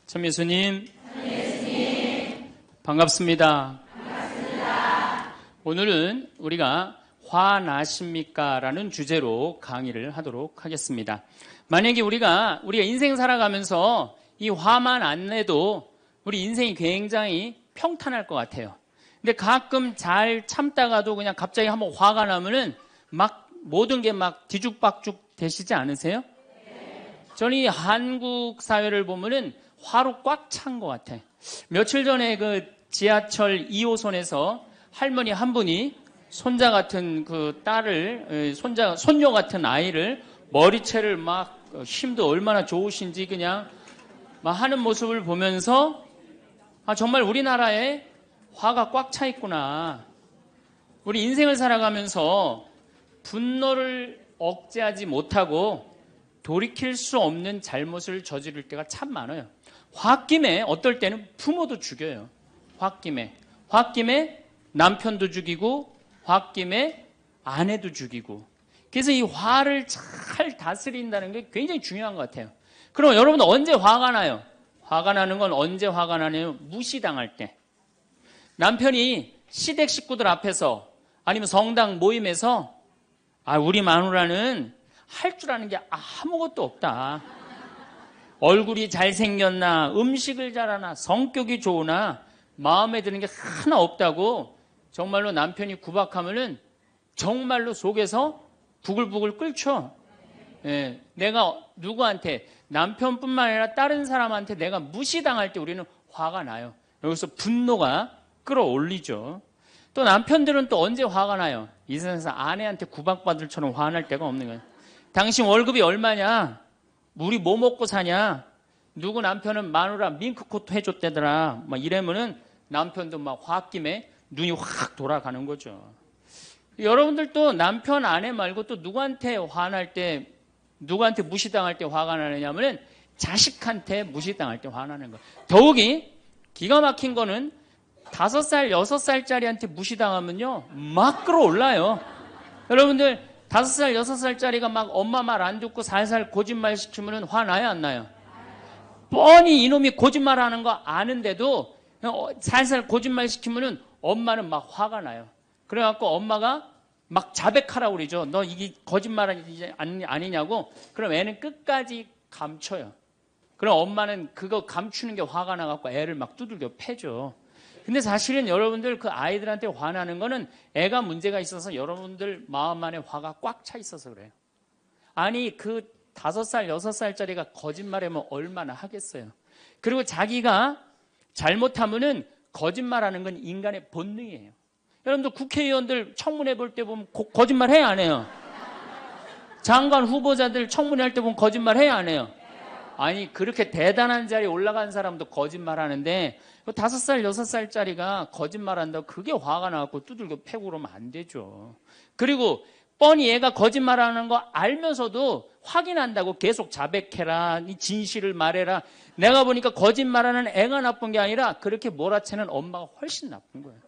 천미수님, 반갑습니다. 오늘은 우리가 화나십니까? 라는 주제로 강의를 하도록 하겠습니다. 만약에 우리가 인생 살아가면서 이 화만 안 내도 우리 인생이 굉장히 평탄할 것 같아요. 근데 가끔 잘 참다가도 그냥 갑자기 한번 화가 나면은 막 모든 게 막 뒤죽박죽 되시지 않으세요? 저는 이 한국 사회를 보면은 화로 꽉 찬 것 같아. 며칠 전에 그 지하철 2호선에서 할머니 한 분이 손자 같은 그 딸을, 손녀 같은 아이를 머리채를 막 힘도 얼마나 좋으신지 그냥 막 하는 모습을 보면서 정말 우리나라에 화가 꽉 차 있구나. 우리 인생을 살아가면서 분노를 억제하지 못하고 돌이킬 수 없는 잘못을 저지를 때가 참 많아요. 홧김에 어떨 때는 부모도 죽여요. 홧김에 남편도 죽이고 홧김에 아내도 죽이고. 그래서 이 화를 잘 다스린다는 게 굉장히 중요한 것 같아요. 그럼 여러분 언제 화가 나요? 화가 나는 건 언제 화가 나냐면 무시당할 때. 남편이 시댁 식구들 앞에서 아니면 성당 모임에서 우리 마누라는 할 줄 아는 게 아무것도 없다. 얼굴이 잘생겼나, 음식을 잘하나, 성격이 좋으나 마음에 드는 게 하나 없다고 정말로 남편이 구박하면은 정말로 속에서 부글부글 끓죠. 예, 내가 누구한테, 남편뿐만 아니라 다른 사람한테 내가 무시당할 때 우리는 화가 나요. 여기서 분노가 끌어올리죠. 또 남편들은 또 언제 화가 나요? 이 세상에서 아내한테 구박받을처럼 화날 때가 없는 거예요. 당신 월급이 얼마냐? 우리 뭐 먹고 사냐? 누구 남편은 마누라 밍크코트 해줬대더라. 막 이러면은 남편도 막 홧김에 눈이 확 돌아가는 거죠. 여러분들도 남편, 아내 말고 또 누구한테 화날 때, 누구한테 무시당할 때 화가 나느냐면은 자식한테 무시당할 때 화나는 거예요. 더욱이 기가 막힌 거는 5살, 6살짜리한테 무시당하면요, 막 끌어올라요. 여러분들, 5살, 6살짜리가 막 엄마 말 안 듣고 살살 거짓말 시키면 화나요, 안 나요? 뻔히 이놈이 거짓말 하는 거 아는데도 살살 거짓말 시키면 엄마는 막 화가 나요. 그래갖고 엄마가 막 자백하라고 그러죠. 너 이게 거짓말 아니냐고. 그럼 애는 끝까지 감춰요. 그럼 엄마는 그거 감추는 게 화가 나갖고 애를 막 두들겨 패죠. 근데 사실은 여러분들 그 아이들한테 화나는 거는 애가 문제가 있어서 여러분들 마음 안에 화가 꽉 차 있어서 그래요. 아니 그 5살, 6살짜리가 거짓말하면 얼마나 하겠어요. 그리고 자기가 잘못하면은 거짓말하는 건 인간의 본능이에요. 여러분들 국회의원들 청문회 볼 때 보면 거짓말 해야 안 해요? 장관 후보자들 청문회 할 때 보면 거짓말 해야 안 해요? 아니 그렇게 대단한 자리에 올라간 사람도 거짓말하는데 5살, 6살짜리가 거짓말한다고 그게 화가 나갖고 두들겨 패고 그러면 안 되죠. 그리고 뻔히 얘가 거짓말하는 거 알면서도 확인한다고 계속 자백해라, 이 진실을 말해라. 내가 보니까 거짓말하는 애가 나쁜 게 아니라 그렇게 몰아채는 엄마가 훨씬 나쁜 거예요.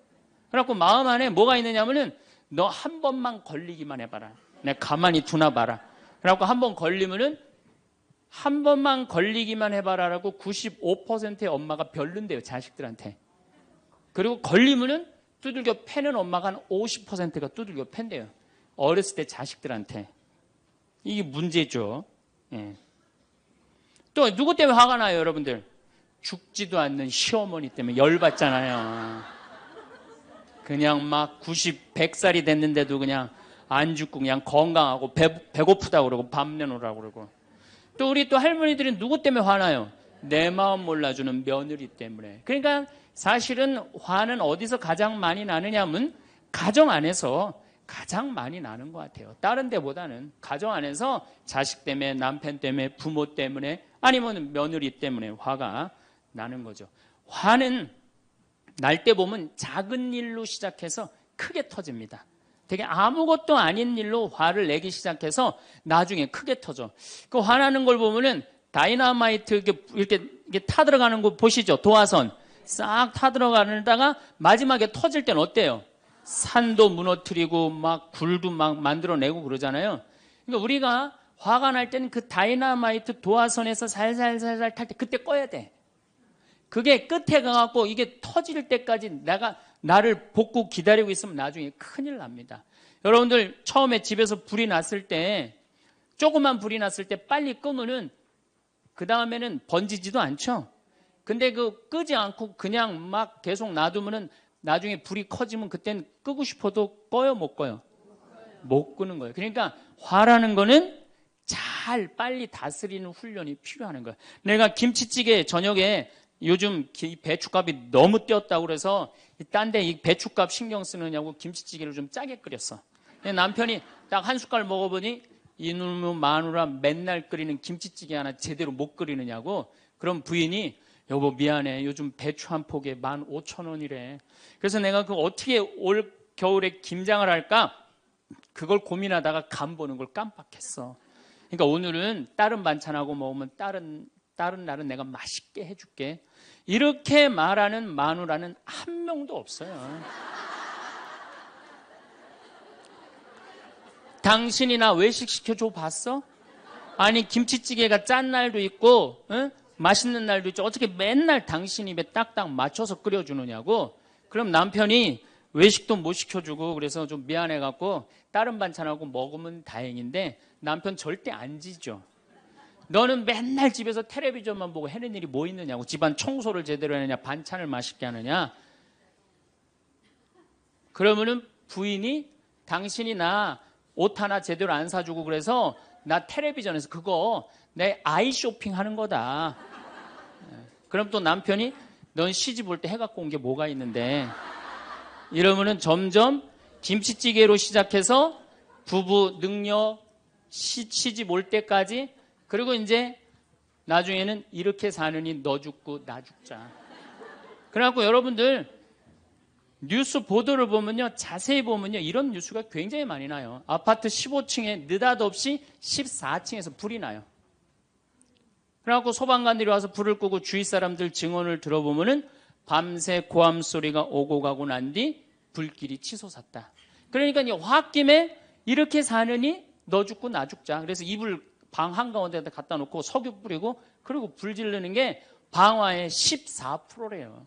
그래갖고 마음 안에 뭐가 있느냐면은 너 한 번만 걸리기만 해봐라. 내가 가만히 두나 봐라. 그래갖고 한 번 걸리면은 한 번만 걸리기만 해봐라라고 95%의 엄마가 별론데요, 자식들한테. 그리고 걸리면은 두들겨 패는 엄마가 한 50%가 두들겨 팬대요. 어렸을 때 자식들한테. 이게 문제죠. 예. 또 누구 때문에 화가 나요, 여러분들? 죽지도 않는 시어머니 때문에 열받잖아요. 그냥 막 90, 100살이 됐는데도 그냥 안 죽고 그냥 건강하고 배고프다고 그러고 밥 내놓으라고 그러고. 또 우리 또 할머니들은 누구 때문에 화나요? 내 마음 몰라주는 며느리 때문에. 그러니까 사실은 화는 어디서 가장 많이 나느냐면 가정 안에서 가장 많이 나는 것 같아요. 다른 데보다는 가정 안에서 자식 때문에, 남편 때문에, 부모 때문에, 아니면 며느리 때문에 화가 나는 거죠. 화는 날 때 보면 작은 일로 시작해서 크게 터집니다. 되게 아무것도 아닌 일로 화를 내기 시작해서 나중에 크게 터져. 그 화나는 걸 보면은 다이너마이트 이렇게 타들어가는 거 보시죠? 도화선. 싹 타들어가다가 마지막에 터질 때는 어때요? 산도 무너뜨리고 막 굴도 막 만들어내고 그러잖아요. 그러니까 우리가 화가 날 때는 그 다이너마이트 도화선에서 살살살살 탈 때 그때 꺼야 돼. 그게 끝에 가갖고 이게 터질 때까지 나를 복구 기다리고 있으면 나중에 큰일 납니다. 여러분들 처음에 집에서 불이 났을 때, 조그만 불이 났을 때 빨리 끄면은 그 다음에는 번지지도 않죠. 근데 끄지 않고 그냥 막 계속 놔두면은 나중에 불이 커지면 그땐 끄고 싶어도 꺼요, 못 꺼요? 못 끄는 거예요. 그러니까 화라는 거는 잘 빨리 다스리는 훈련이 필요한 거예요. 내가 김치찌개 저녁에 요즘 배춧값이 너무 뛰었다고 그래서 딴 데 이 배춧값 신경 쓰느냐고 김치찌개를 좀 짜게 끓였어. 남편이 딱 한 숟갈 먹어보니 이놈의 마누라 맨날 끓이는 김치찌개 하나 제대로 못 끓이느냐고. 그럼 부인이 여보 미안해 요즘 배추 한 포기에 15,000원이래. 그래서 내가 어떻게 올 겨울에 김장을 할까 그걸 고민하다가 간 보는 걸 깜빡했어. 그러니까 오늘은 다른 반찬하고 먹으면 다른 날은 내가 맛있게 해줄게. 이렇게 말하는 마누라는 한 명도 없어요. 당신이나 외식 시켜줘 봤어? 아니 김치찌개가 짠 날도 있고 맛있는 날도 있죠. 어떻게 맨날 당신 입에 딱딱 맞춰서 끓여주느냐고. 그럼 남편이 외식도 못 시켜주고 그래서 좀 미안해갖고 다른 반찬하고 먹으면 다행인데 남편 절대 안 지죠. 너는 맨날 집에서 텔레비전만 보고 해는 일이 뭐 있느냐고. 집안 청소를 제대로 하느냐, 반찬을 맛있게 하느냐. 그러면은 부인이 당신이 나 옷 하나 제대로 안 사주고 그래서 나 텔레비전에서 그거 내 아이 쇼핑 하는 거다. 그럼 또 남편이 넌 시집 올 때 해갖고 온 게 뭐가 있는데. 이러면은 점점 김치찌개로 시작해서 부부 능력 시집 올 때까지, 그리고 이제 나중에는 이렇게 사느니 너 죽고 나 죽자. 그래갖고 여러분들 뉴스 보도를 보면요, 자세히 보면요, 이런 뉴스가 굉장히 많이 나요. 아파트 15층에 느닷없이 14층에서 불이 나요. 그래갖고 소방관들이 와서 불을 끄고 주위 사람들 증언을 들어보면은 밤새 고함 소리가 오고 가고 난 뒤 불길이 치솟았다. 그러니까 이 홧김에 이렇게 사느니 너 죽고 나 죽자. 그래서 이불 방 한가운데다 갖다 놓고 석유 뿌리고 그리고 불 지르는 게 방화의 14%래요.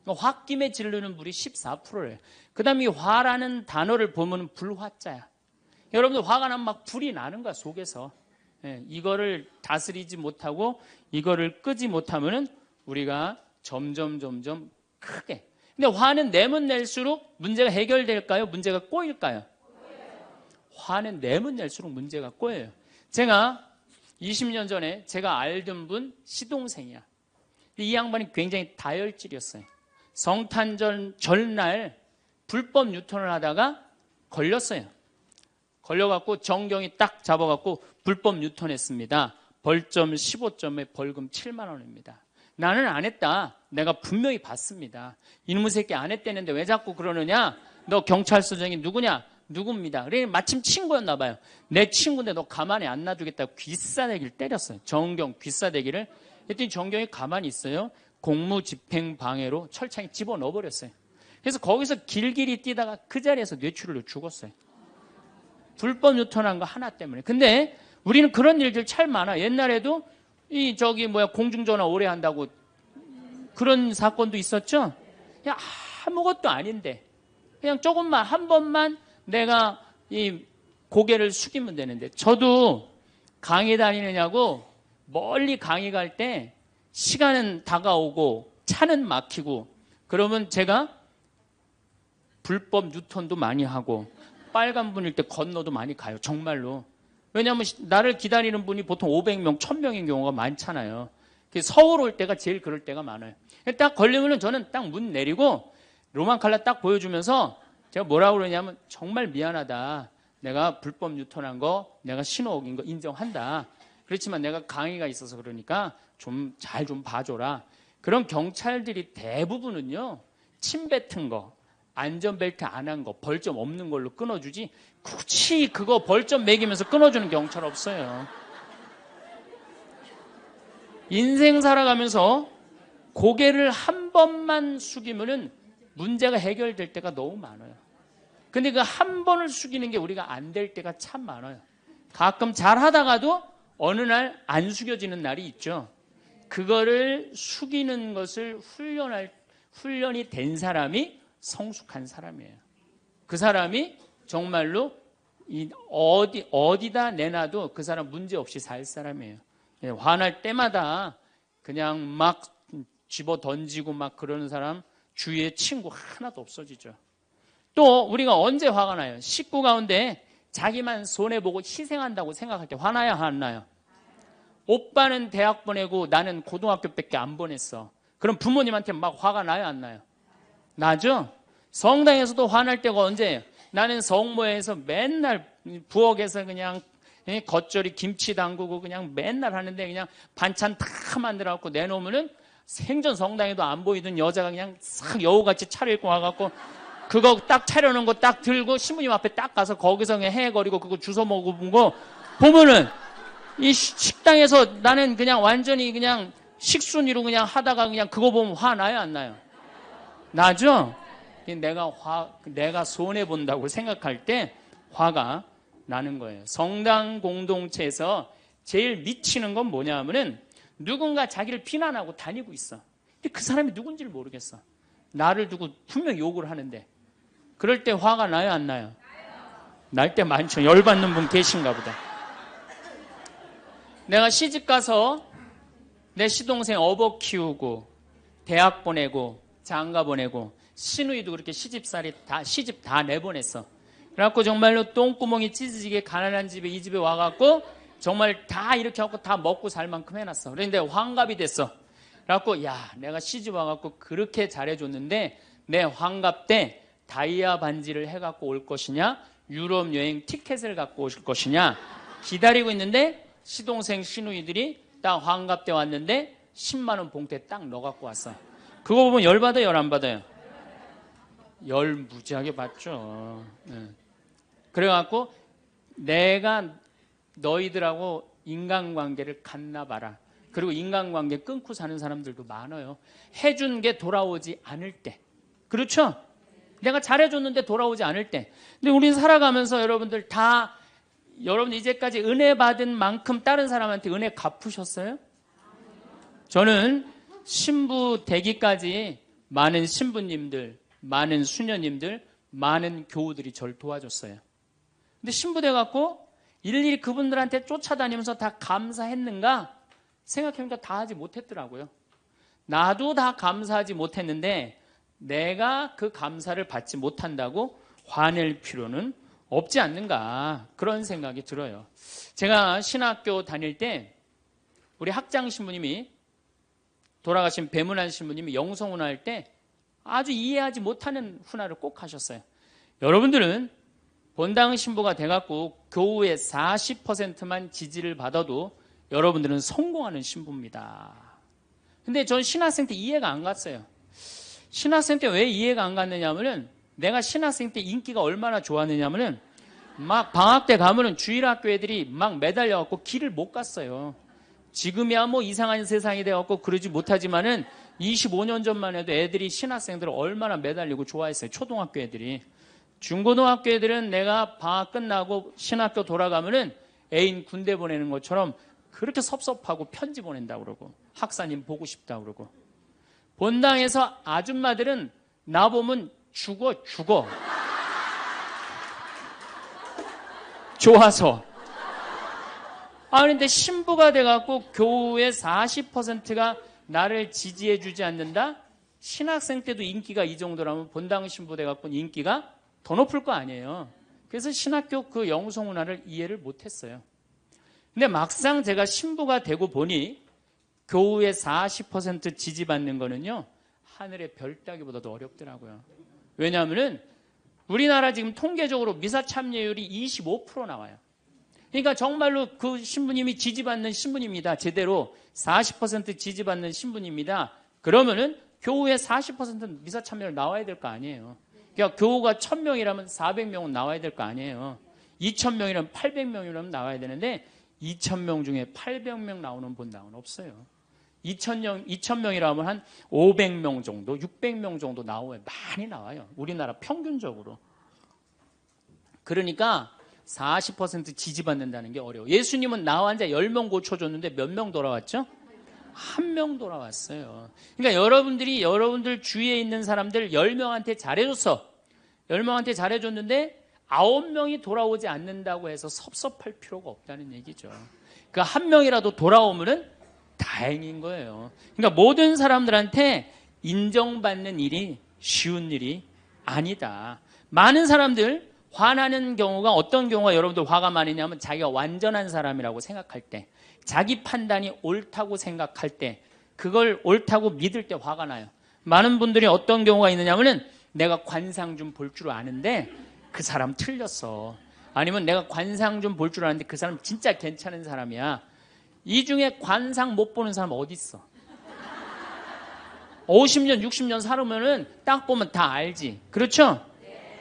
홧김에 지르는 불이 14%래요. 그 다음에 이 화라는 단어를 보면 불화자야. 여러분들 화가 나면 막 불이 나는 거야, 속에서. 이거를 다스리지 못하고 이거를 끄지 못하면은 우리가 점점 크게. 근데 화는 내면 낼수록 문제가 해결될까요? 문제가 꼬일까요? 화는 내면 낼수록 문제가 꼬여요. 제가 20년 전에 제가 알던 분 시동생이야. 이 양반이 굉장히 다혈질이었어요. 성탄절 전날 불법 유턴을 하다가 걸렸어요. 걸려갖고 정경이 딱 잡아갖고 불법 유턴했습니다. 벌점 15점에 벌금 7만 원입니다. 나는 안 했다. 내가 분명히 봤습니다. 이놈의 새끼 안 했다는데 왜 자꾸 그러느냐? 너 경찰서장이 누구냐? 누굽니다. 그래 마침 친구였나 봐요. 내 친구인데 너 가만히 안 놔두겠다고 귀싸대기를 때렸어요. 정경 귀싸대기를. 했더니 정경이 가만히 있어요. 공무집행방해로 철창에 집어넣어버렸어요. 그래서 거기서 길길이 뛰다가 그 자리에서 뇌출혈로 죽었어요. 불법 유턴한 거 하나 때문에. 근데 우리는 그런 일들 참 많아. 옛날에도 공중전화 오래 한다고 그런 사건도 있었죠. 그냥 아무것도 아닌데 그냥 조금만 한 번만 내가 이 고개를 숙이면 되는데. 저도 강의 다니느냐고 멀리 강의 갈 때 시간은 다가오고 차는 막히고 그러면 제가 불법 유턴도 많이 하고 빨간불일 때 건너도 많이 가요. 정말로. 왜냐하면 나를 기다리는 분이 보통 500명, 1000명인 경우가 많잖아요. 서울 올 때가 제일 그럴 때가 많아요. 딱 걸리면은 저는 딱 문 내리고 로만 칼라 딱 보여주면서 제가 뭐라고 그러냐면 정말 미안하다. 내가 불법 유턴한 거, 내가 신호 어긴 거 인정한다. 그렇지만 내가 강의가 있어서 그러니까 좀 잘 좀 봐줘라. 그런 경찰들이 대부분은요, 침 뱉은 거, 안전벨트 안 한 거, 벌점 없는 걸로 끊어주지 굳이 그거 벌점 매기면서 끊어주는 경찰 없어요. 인생 살아가면서 고개를 한 번만 숙이면은 문제가 해결될 때가 너무 많아요. 근데 그 한 번을 숙이는 게 우리가 안 될 때가 참 많아요. 가끔 잘 하다가도 어느 날 안 숙여지는 날이 있죠. 그거를 숙이는 것을 훈련이 된 사람이 성숙한 사람이에요. 그 사람이 정말로 어디다 내놔도 그 사람 문제 없이 살 사람이에요. 화날 때마다 그냥 막 집어 던지고 막 그러는 사람 주위에 친구 하나도 없어지죠. 또 우리가 언제 화가 나요? 식구 가운데 자기만 손해보고 희생한다고 생각할 때 화나요? 안 나요? 오빠는 대학 보내고 나는 고등학교밖에 안 보냈어. 그럼 부모님한테 막 화가 나요? 안 나요? 나죠? 성당에서도 화날 때가 언제예요? 나는 성모에서 맨날 부엌에서 그냥 겉절이 김치 담그고 그냥 맨날 하는데 그냥 반찬 다 만들어갖고 내놓으면은 생전 성당에도 안 보이던 여자가 그냥 싹 여우같이 차려입고 와갖고 그거 딱 차려놓은 거 딱 들고 신부님 앞에 딱 가서 거기서 그냥 헤거리고 그거 주워 먹어본 거 보면은 이 식당에서 나는 그냥 완전히 그냥 식순이로 그냥 하다가 그냥 그거 보면 화 나요? 안 나요? 나죠? 내가 손해본다고 생각할 때 화가 나는 거예요. 성당 공동체에서 제일 미치는 건 뭐냐 하면은 누군가 자기를 비난하고 다니고 있어. 근데 그 사람이 누군지를 모르겠어. 나를 두고 분명 욕을 하는데 그럴 때 화가 나요? 안 나요? 날 때 많죠. 열받는 분 계신가 보다. 내가 시집가서 내 시동생 어버 키우고 대학 보내고 장가 보내고 시누이도 그렇게 시집 다 내보냈어. 그래갖고 정말로 똥구멍이 찢어지게 가난한 집에 이 집에 와갖고 정말 다 이렇게 하고 다 먹고 살 만큼 해놨어. 그런데 환갑이 됐어. 그래갖고 야 내가 시집 와갖고 그렇게 잘해줬는데 내 환갑 때 다이아 반지를 해갖고 올 것이냐 유럽 여행 티켓을 갖고 오실 것이냐 기다리고 있는데 시동생 시누이들이 딱 환갑 때 왔는데 10만 원 봉투에 딱 넣어갖고 왔어. 그거 보면 열받아요? 열 안 받아요? 열 무지하게 받죠. 그래갖고 내가 너희들하고 인간관계를 갖나 봐라. 그리고 인간관계 끊고 사는 사람들도 많아요. 해준 게 돌아오지 않을 때. 그렇죠? 내가 잘해줬는데 돌아오지 않을 때. 근데 우리는 살아가면서 여러분들 이제까지 은혜 받은 만큼 다른 사람한테 은혜 갚으셨어요? 저는 신부 되기까지 많은 신부님들, 많은 수녀님들, 많은 교우들이 저를 도와줬어요. 근데 신부 돼갖고 일일이 그분들한테 쫓아다니면서 다 감사했는가? 생각해보니까 다 하지 못했더라고요. 나도 다 감사하지 못했는데 내가 그 감사를 받지 못한다고 화낼 필요는 없지 않는가 그런 생각이 들어요. 제가 신학교 다닐 때 우리 학장 신부님이 돌아가신 배문환 신부님이 영성훈화 할 때 아주 이해하지 못하는 훈화를 꼭 하셨어요. 여러분들은 본당 신부가 돼갖고 교우의 40%만 지지를 받아도 여러분들은 성공하는 신부입니다. 근데 전 신학생 때 이해가 안 갔어요. 신학생 때 왜 이해가 안 갔느냐 하면은 내가 신학생 때 인기가 얼마나 좋았느냐 하면은 막 방학 때 가면은 주일학교 애들이 막 매달려갖고 길을 못 갔어요. 지금이야 뭐 이상한 세상이 돼갖고 그러지 못하지만은 25년 전만 해도 애들이 신학생들을 얼마나 매달리고 좋아했어요. 초등학교 애들이. 중고등학교 애들은 내가 방학 끝나고 신학교 돌아가면은 애인 군대 보내는 것처럼 그렇게 섭섭하고 편지 보낸다고 그러고 학사님 보고 싶다고 그러고 본당에서 아줌마들은 나보면 죽어 좋아서. 그런데 신부가 돼갖고 교우의 40%가 나를 지지해 주지 않는다? 신학생 때도 인기가 이 정도라면 본당 신부 돼갖고 인기가 더 높을 거 아니에요. 그래서 신학교 그 영성문화를 이해를 못했어요. 근데 막상 제가 신부가 되고 보니 교우의 40% 지지받는 거는요 하늘의 별 따기보다도 어렵더라고요. 왜냐하면은 우리나라 지금 통계적으로 미사 참여율이 25% 나와요. 그러니까 정말로 그 신부님이 지지받는 신부님이다. 제대로 40% 지지받는 신부님이다. 그러면은 교우의 40%는 미사 참여율 나와야 될 거 아니에요. 그러니까 교우가 1000명이라면 400명은 나와야 될 거 아니에요. 2000명이라면 800명이라면 나와야 되는데 2000명 중에 800명 나오는 본당은 없어요. 2000명이라면 한 500명 정도, 600명 정도 나와요. 많이 나와요. 우리나라 평균적으로. 그러니까 40% 지지받는다는 게 어려워. 예수님은 나 환자 10명 고쳐줬는데 몇 명 돌아왔죠? 한 명 돌아왔어요. 그러니까 여러분들이 여러분들 주위에 있는 사람들 10명한테 잘해줬어. 10명한테 잘해줬는데 9명이 돌아오지 않는다고 해서 섭섭할 필요가 없다는 얘기죠. 그 한 명이라도 돌아오면은 다행인 거예요. 그러니까 모든 사람들한테 인정받는 일이 쉬운 일이 아니다. 많은 사람들 화나는 경우가 어떤 경우가 여러분들 화가 많으냐면 자기가 완전한 사람이라고 생각할 때, 자기 판단이 옳다고 생각할 때, 그걸 옳다고 믿을 때 화가 나요. 많은 분들이 어떤 경우가 있느냐면은 내가 관상 좀 볼 줄 아는데 그 사람 틀렸어. 아니면 내가 관상 좀 볼 줄 아는데 그 사람 진짜 괜찮은 사람이야. 이 중에 관상 못 보는 사람 어디 있어? 50년, 60년 살으면은 딱 보면 다 알지. 그렇죠?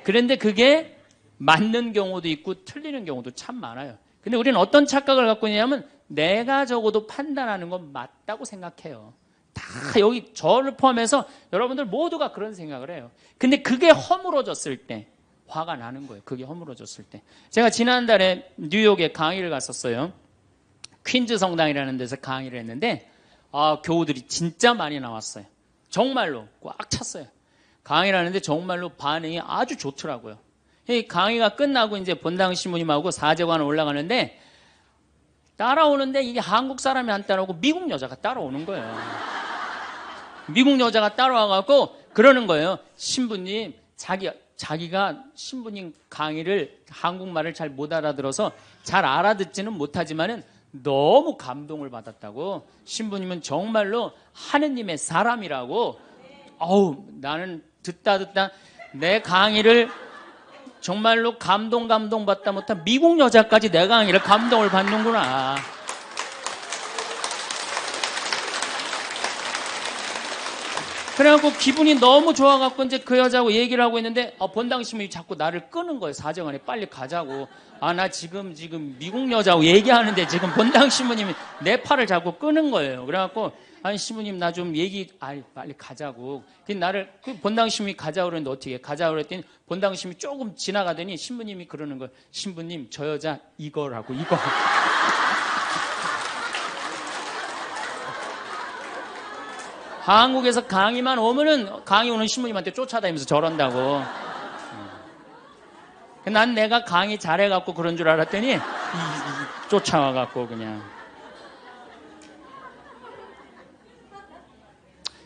그런데 그게 맞는 경우도 있고 틀리는 경우도 참 많아요. 근데 우리는 어떤 착각을 갖고 있냐면 내가 적어도 판단하는 건 맞다고 생각해요. 다 여기 저를 포함해서 여러분들 모두가 그런 생각을 해요. 근데 그게 허물어졌을 때 화가 나는 거예요. 그게 허물어졌을 때. 제가 지난달에 뉴욕에 강의를 갔었어요. 퀸즈 성당이라는 데서 강의를 했는데 교우들이 진짜 많이 나왔어요. 정말로 꽉 찼어요. 강의를 하는데 정말로 반응이 아주 좋더라고요. 이 강의가 끝나고 이제 본당 신부님하고 사제관을 올라가는데 따라오는데 이게 한국 사람이 안 따라오고 미국 여자가 따라오는 거예요. 미국 여자가 따라와갖고 그러는 거예요. 신부님, 자기가 신부님 강의를 한국말을 잘 못 알아들어서 잘 알아듣지는 못하지만은 너무 감동을 받았다고. 신부님은 정말로 하느님의 사람이라고. 나는 듣다 내 강의를 정말로 감동받다 못한 미국 여자까지 내 강의를 감동을 받는구나. 그래갖고 기분이 너무 좋아갖고 이제 그 여자하고 얘기를 하고 있는데 본당 신부님이 자꾸 나를 끄는 거예요. 사정안에 빨리 가자고. 나 지금 미국 여자하고 얘기하는데 지금 본당 신부님이 내 팔을 자꾸 끄는 거예요. 그래갖고 아니 신부님 나 좀 빨리 가자고. 그 본당 신부님이 가자고 그랬는데 어떻게 가자고 그랬더니 본당 신부님이 조금 지나가더니 신부님이 그러는 거예요. 신부님 저 여자 이거라고 이거. 한국에서 강의만 오면은 강의 오는 신부님한테 쫓아다니면서 저런다고. 난 내가 강의 잘해갖고 그런 줄 알았더니 쫓아와갖고 그냥.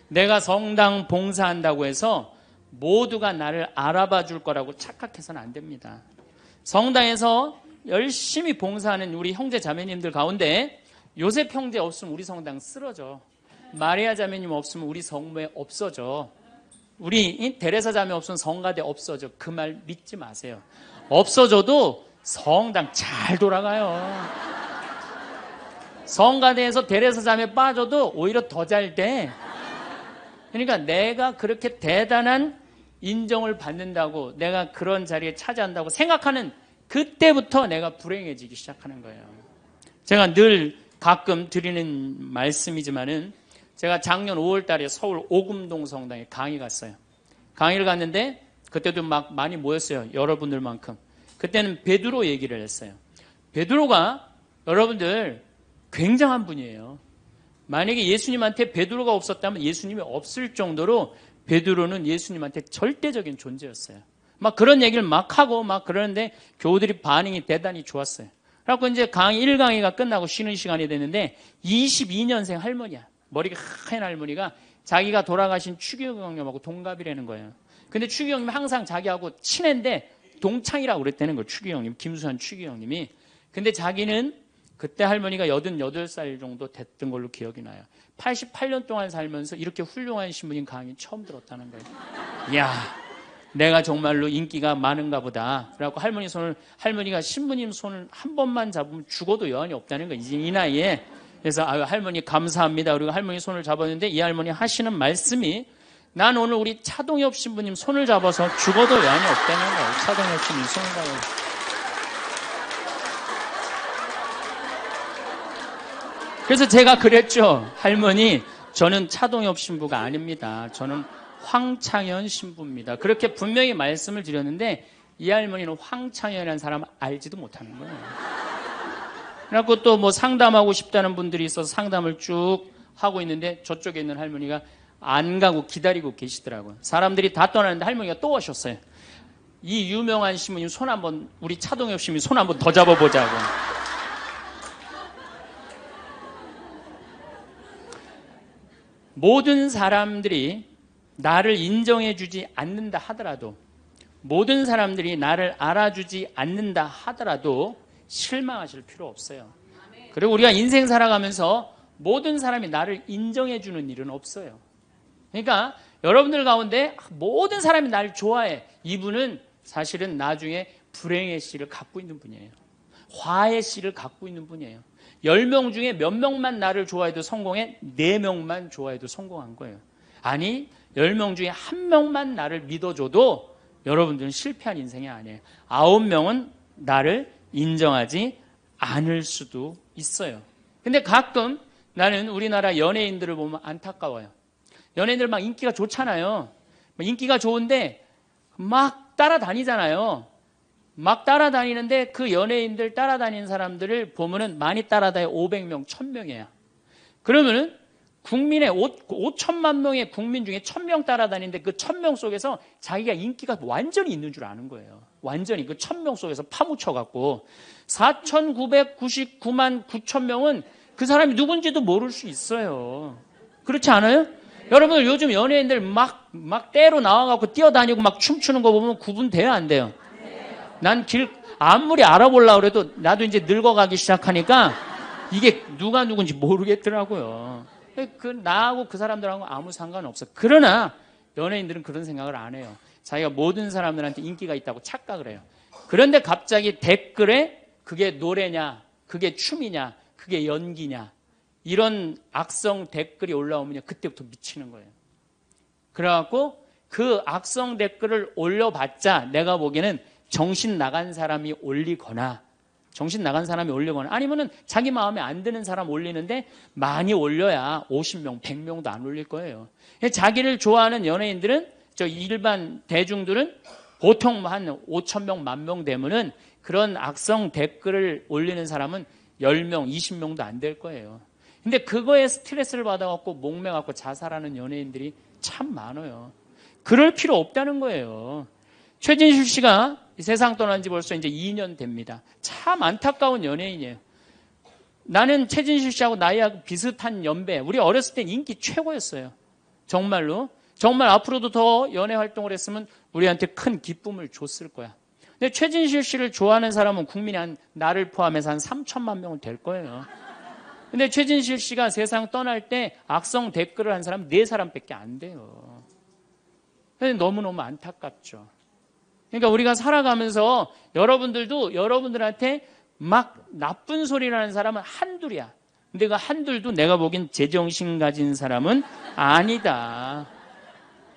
내가 성당 봉사한다고 해서 모두가 나를 알아봐 줄 거라고 착각해서는 안 됩니다. 성당에서 열심히 봉사하는 우리 형제 자매님들 가운데 요셉 형제 없으면 우리 성당 쓰러져. 마리아 자매님 없으면 우리 성모에 없어져. 우리 데레사 자매 없으면 성가대 없어져. 그 말 믿지 마세요. 없어져도 성당 잘 돌아가요. 성가대에서 데레사 자매 빠져도 오히려 더 잘 돼. 그러니까 내가 그렇게 대단한 인정을 받는다고, 내가 그런 자리에 차지한다고 생각하는 그때부터 내가 불행해지기 시작하는 거예요. 제가 늘 가끔 드리는 말씀이지만은 제가 작년 5월 달에 서울 오금동 성당에 강의 갔어요. 강의를 갔는데 그때도 막 많이 모였어요. 여러분들만큼. 그때는 베드로 얘기를 했어요. 베드로가 여러분들 굉장한 분이에요. 만약에 예수님한테 베드로가 없었다면 예수님이 없을 정도로 베드로는 예수님한테 절대적인 존재였어요. 막 그런 얘기를 막 하고 막 그러는데 교우들이 반응이 대단히 좋았어요. 그래갖고 이제 강의 1강의가 끝나고 쉬는 시간이 됐는데 22년생 할머니야. 머리가 하얀 할머니가 자기가 돌아가신 추기경 형님하고 동갑이라는 거예요. 근데 추기경 형님이 항상 자기하고 친한데 동창이라고 그랬다는 거예요. 추기경 형님, 김수환 추기경 형님이. 근데 자기는 그때 할머니가 88살 정도 됐던 걸로 기억이 나요. 88년 동안 살면서 이렇게 훌륭한 신부님 강의 처음 들었다는 거예요. 이야, 내가 정말로 인기가 많은가 보다. 그래갖고 할머니가 신부님 손을 한 번만 잡으면 죽어도 여한이 없다는 거예요. 이제 이 나이에. 그래서 할머니 감사합니다. 그리고 할머니 손을 잡았는데 이 할머니 하시는 말씀이 난 오늘 우리 차동엽 신부님 손을 잡아서 죽어도 여한이 없다는 거예요. 차동엽 신부님 손을 잡아서. 그래서 제가 그랬죠. 할머니, 저는 차동엽 신부가 아닙니다. 저는 황창현 신부입니다. 그렇게 분명히 말씀을 드렸는데 이 할머니는 황창현이라는 사람을 알지도 못하는 거예요. 그래갖고 또 뭐 상담하고 싶다는 분들이 있어서 상담을 쭉 하고 있는데 저쪽에 있는 할머니가 안 가고 기다리고 계시더라고요. 사람들이 다 떠나는데 할머니가 또 오셨어요. 이 유명한 신부님 손 한번, 우리 차동엽 신부님 손 한번 더 잡아보자고. 모든 사람들이 나를 인정해주지 않는다 하더라도, 모든 사람들이 나를 알아주지 않는다 하더라도 실망하실 필요 없어요. 그리고 우리가 인생 살아가면서 모든 사람이 나를 인정해주는 일은 없어요. 그러니까 여러분들 가운데 모든 사람이 나를 좋아해. 이분은 사실은 나중에 불행의 씨를 갖고 있는 분이에요. 화의 씨를 갖고 있는 분이에요. 10명 중에 몇 명만 나를 좋아해도 성공해? 4명만 좋아해도 성공한 거예요. 아니, 10명 중에 1명만 나를 믿어줘도 여러분들은 실패한 인생이 아니에요. 9명은 나를 인정하지 않을 수도 있어요. 근데 가끔 나는 우리나라 연예인들을 보면 안타까워요. 연예인들 막 인기가 좋잖아요. 인기가 좋은데 막 따라다니잖아요. 막 따라다니는데 그 연예인들 따라다니는 사람들을 보면은 많이 따라다녀 500명, 1000명이에요. 그러면은 국민의 5천만 명의 국민 중에 1000명 따라다니는데 그 1000명 속에서 자기가 인기가 완전히 있는 줄 아는 거예요. 완전히 그 1000명 속에서 파묻혀갖고 4999만 9천명은 그 사람이 누군지도 모를 수 있어요. 그렇지 않아요? 여러분들 요즘 연예인들 막 때로 나와갖고 뛰어다니고 막 춤추는 거 보면 구분돼요, 안 돼요? 난 아무리 알아보려고 그래도 나도 이제 늙어가기 시작하니까 이게 누가 누군지 모르겠더라고요. 나하고 그 사람들하고 아무 상관없어. 그러나 연예인들은 그런 생각을 안 해요. 자기가 모든 사람들한테 인기가 있다고 착각을 해요. 그런데 갑자기 댓글에 그게 노래냐, 그게 춤이냐, 그게 연기냐, 이런 악성 댓글이 올라오면 그때부터 미치는 거예요. 그래갖고 그 악성 댓글을 올려봤자 내가 보기에는 정신 나간 사람이 올리거나 아니면은 자기 마음에 안 드는 사람 올리는데 많이 올려야 50명, 100명도 안 올릴 거예요. 자기를 좋아하는 연예인들은, 일반 대중들은 보통 한 5,000명, 10,000명 되면은 그런 악성 댓글을 올리는 사람은 10명, 20명도 안 될 거예요. 근데 그거에 스트레스를 받아갖고 목매갖고 자살하는 연예인들이 참 많아요. 그럴 필요 없다는 거예요. 최진실 씨가 세상 떠난 지 벌써 이제 2년 됩니다. 참 안타까운 연예인이에요. 나는 최진실 씨하고 나이하고 비슷한 연배. 우리 어렸을 땐 인기 최고였어요. 정말로. 정말 앞으로도 더 연애 활동을 했으면 우리한테 큰 기쁨을 줬을 거야. 근데 최진실 씨를 좋아하는 사람은 국민이 나를 포함해서 한 3천만 명은 될 거예요. 근데 최진실 씨가 세상 떠날 때 악성 댓글을 한 사람 4사람밖에 안 돼요. 너무너무 안타깝죠. 그러니까 우리가 살아가면서 여러분들도 여러분들한테 막 나쁜 소리를 하는 사람은 한둘이야. 근데 그 한둘도 내가 보기엔 제정신 가진 사람은 아니다.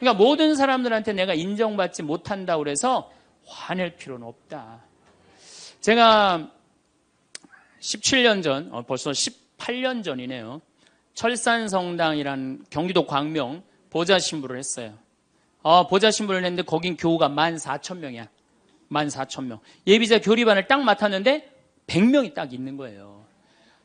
그러니까 모든 사람들한테 내가 인정받지 못한다고 그래서 화낼 필요는 없다. 제가 17년 전, 벌써 18년 전이네요. 철산성당이라는 경기도 광명 보좌신부를 했어요. 보좌신부를 했는데 거긴 교우가 14,000명이야. 14,000명. 예비자 교리반을 딱 맡았는데 100명이 딱 있는 거예요.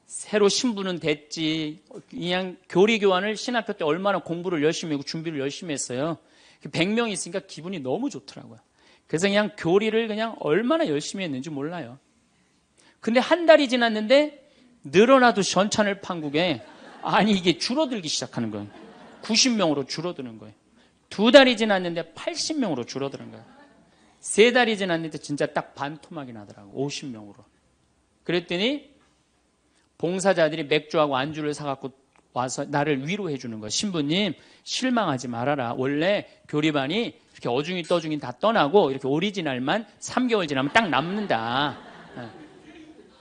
새로 신부는 됐지. 그냥 교리 교환을 신학교 때 얼마나 공부를 열심히 하고 준비를 열심히 했어요. 100명이 있으니까 기분이 너무 좋더라고요. 그래서 그냥 교리를 그냥 얼마나 열심히 했는지 몰라요. 근데 한 달이 지났는데 늘어나도 전찬을 판국에 이게 줄어들기 시작하는 거예요. 90명으로 줄어드는 거예요. 2달이 지났는데 80명으로 줄어드는 거예요. 3달이 지났는데 진짜 딱 반토막이 나더라고. 50명으로. 그랬더니 봉사자들이 맥주하고 안주를 사갖고 와서 나를 위로해 주는 거예요. 신부님, 실망하지 말아라. 원래 교리반이 이렇게 어중이 떠중이 다 떠나고 이렇게 오리지널만 3개월 지나면 딱 남는다.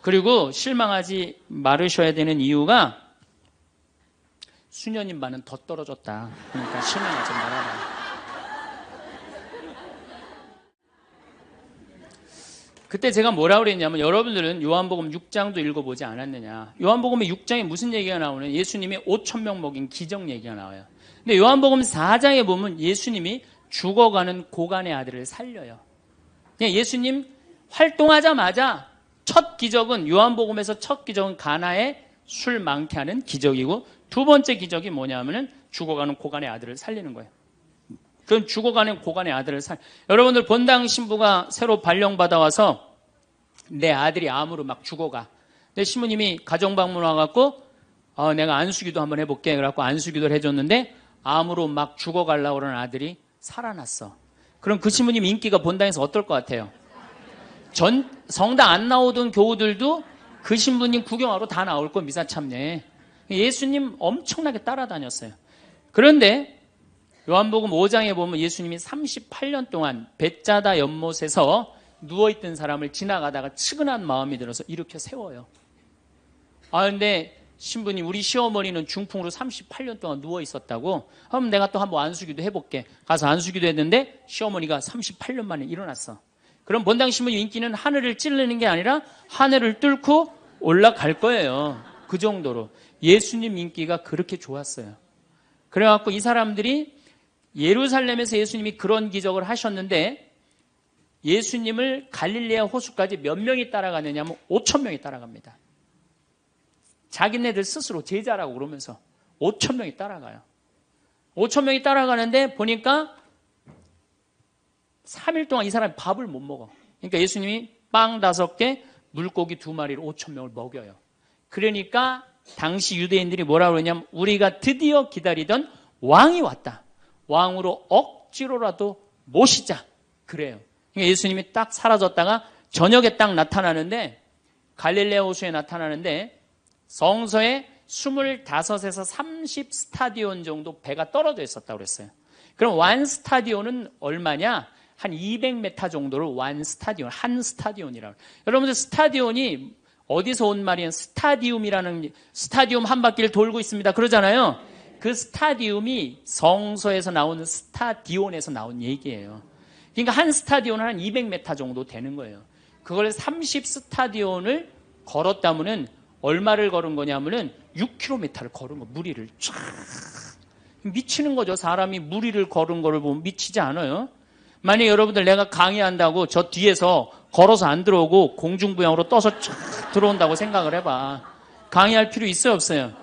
그리고 실망하지 말으셔야 되는 이유가 수녀님 반은 더 떨어졌다. 그러니까 실망하지 말아라. 그때 제가 뭐라고 그랬냐면, 여러분들은 요한복음 6장도 읽어보지 않았느냐. 요한복음의 6장에 무슨 얘기가 나오냐. 예수님이 5,000명 먹인 기적 얘기가 나와요. 근데 요한복음 4장에 보면 예수님이 죽어가는 고간의 아들을 살려요. 그냥 예수님 활동하자마자 첫 기적은, 요한복음에서 첫 기적은 가나의 술 많게 하는 기적이고, 두 번째 기적이 뭐냐면은 죽어가는 고간의 아들을 살리는 거예요. 그럼 죽어가는 고간의 아들을 여러분들 본당 신부가 새로 발령받아 와서 내 아들이 암으로 막 죽어가. 근데 신부님이 가정방문 와갖고 내가 안수기도 한번 해볼게. 그래갖고 안수기도를 해줬는데 암으로 막 죽어가려고 그러는 아들이 살아났어. 그럼 그 신부님 인기가 본당에서 어떨 것 같아요? 성당 안 나오던 교우들도 그 신부님 구경하러 다 나올 거 미사 참례. 예수님 엄청나게 따라다녔어요. 그런데 요한복음 5장에 보면 예수님이 38년 동안 벳자다 연못에서 누워있던 사람을 지나가다가 측은한 마음이 들어서 일으켜 세워요. 근데 신부님, 우리 시어머니는 중풍으로 38년 동안 누워있었다고. 그럼 내가 또 한번 안수기도 해볼게. 가서 안수기도 했는데 시어머니가 38년 만에 일어났어. 그럼 본당 신부님 인기는 하늘을 찌르는 게 아니라 하늘을 뚫고 올라갈 거예요. 그 정도로 예수님 인기가 그렇게 좋았어요. 그래갖고 이 사람들이 예루살렘에서 예수님이 그런 기적을 하셨는데 예수님을 갈릴레아 호수까지 몇 명이 따라가느냐 하면 5천 명이 따라갑니다. 자기네들 스스로 제자라고 그러면서 5천 명이 따라가요. 5천 명이 따라가는데 보니까 3일 동안 이 사람이 밥을 못 먹어. 그러니까 예수님이 빵 5개, 물고기 2마리로 5천 명을 먹여요. 그러니까 당시 유대인들이 뭐라 그러냐면 우리가 드디어 기다리던 왕이 왔다. 왕으로 억지로라도 모시자. 그래요. 그러니까 예수님이 딱 사라졌다가 저녁에 딱 나타나는데 갈릴레아 호수에 나타나는데 성서에 25에서 30 스타디온 정도 배가 떨어져 있었다고 그랬어요. 그럼 완 스타디온은 얼마냐? 한 200m 정도를 완 스타디온, 한 스타디온이라고. 여러분들 스타디온이 어디서 온 말이에요? 스타디움 한 바퀴를 돌고 있습니다. 그러잖아요. 그 스타디움이 성서에서 나오는 스타디온에서 나온 얘기예요. 그러니까 한 스타디온은 한 200m 정도 되는 거예요. 그걸 30 스타디온을 걸었다면은 얼마를 걸은 거냐면은 6km를 걸은 거, 무리를 쫙. 미치는 거죠. 사람이 무리를 걸은 거를 보면 미치지 않아요. 만약에 여러분들 내가 강의한다고 저 뒤에서 걸어서 안 들어오고 공중부양으로 떠서 쫙 들어온다고 생각을 해봐. 강의할 필요 있어요, 없어요?